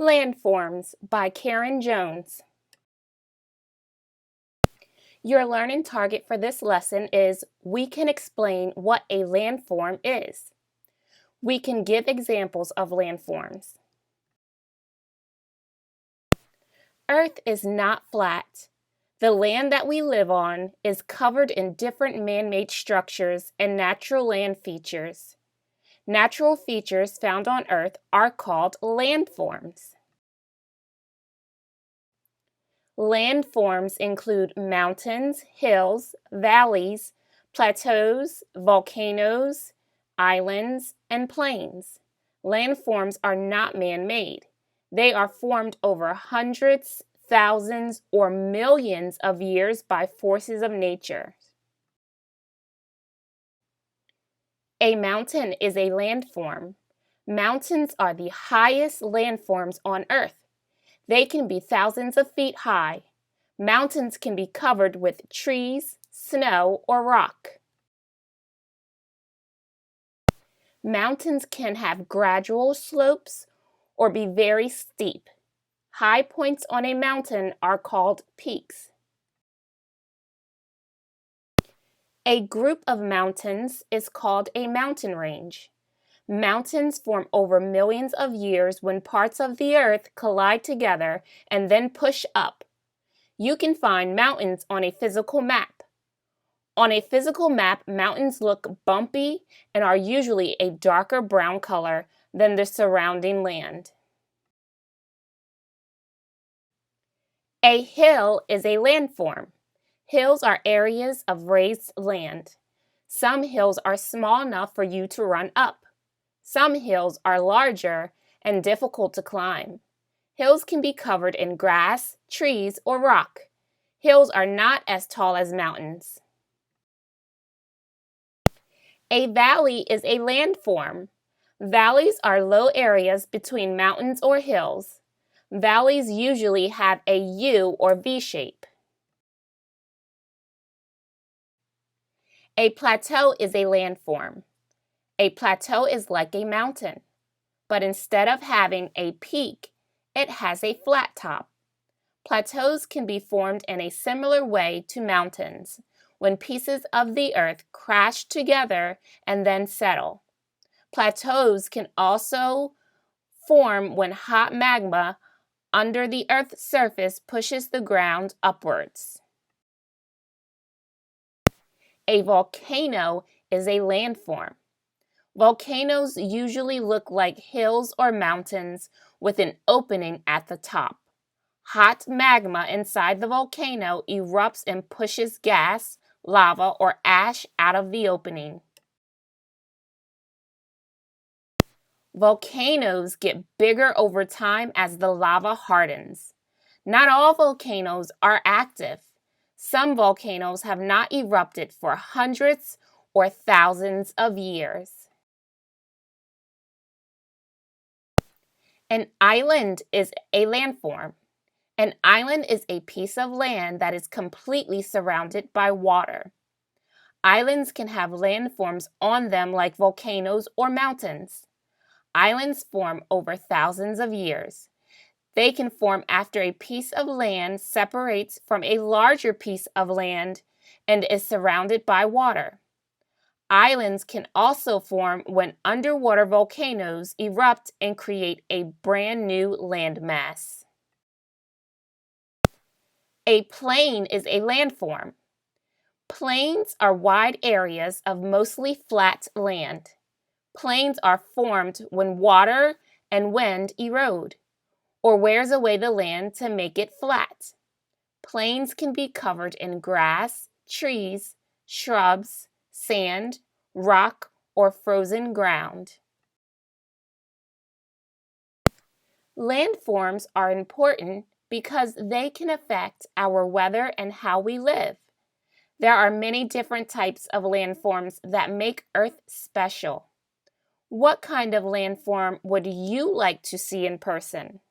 Landforms by Karen Jones. Your learning target for this lesson is we can explain what a landform is. We can give examples of landforms. Earth is not flat. The land that we live on is covered in different man-made structures and natural land features. Natural features found on Earth are called landforms. Landforms include mountains, hills, valleys, plateaus, volcanoes, islands, and plains. Landforms are not man-made. They are formed over hundreds, thousands, or millions of years by forces of nature. A mountain is a landform. Mountains are the highest landforms on Earth. They can be thousands of feet high. Mountains can be covered with trees, snow, or rock. Mountains can have gradual slopes or be very steep. High points on a mountain are called peaks. A group of mountains is called a mountain range. Mountains form over millions of years when parts of the Earth collide together and then push up. You can find mountains on a physical map. On a physical map, mountains look bumpy and are usually a darker brown color than the surrounding land. A hill is a landform. Hills are areas of raised land. Some hills are small enough for you to run up. Some hills are larger and difficult to climb. Hills can be covered in grass, trees, or rock. Hills are not as tall as mountains. A valley is a landform. Valleys are low areas between mountains or hills. Valleys usually have a U or V shape. A plateau is a landform. A plateau is like a mountain, but instead of having a peak, it has a flat top. Plateaus can be formed in a similar way to mountains, when pieces of the earth crash together and then settle. Plateaus can also form when hot magma under the Earth's surface pushes the ground upwards. A volcano is a landform. Volcanoes usually look like hills or mountains with an opening at the top. Hot magma inside the volcano erupts and pushes gas, lava, or ash out of the opening. Volcanoes get bigger over time as the lava hardens. Not all volcanoes are active. Some volcanoes have not erupted for hundreds or thousands of years. An island is a landform. An island is a piece of land that is completely surrounded by water. Islands can have landforms on them like volcanoes or mountains. Islands form over thousands of years. They can form after a piece of land separates from a larger piece of land and is surrounded by water. Islands can also form when underwater volcanoes erupt and create a brand new landmass. A plain is a landform. Plains are wide areas of mostly flat land. Plains are formed when water and wind erode or wears away the land to make it flat. Plains can be covered in grass, trees, shrubs, sand, rock, or frozen ground. Landforms are important because they can affect our weather and how we live. There are many different types of landforms that make Earth special. What kind of landform would you like to see in person?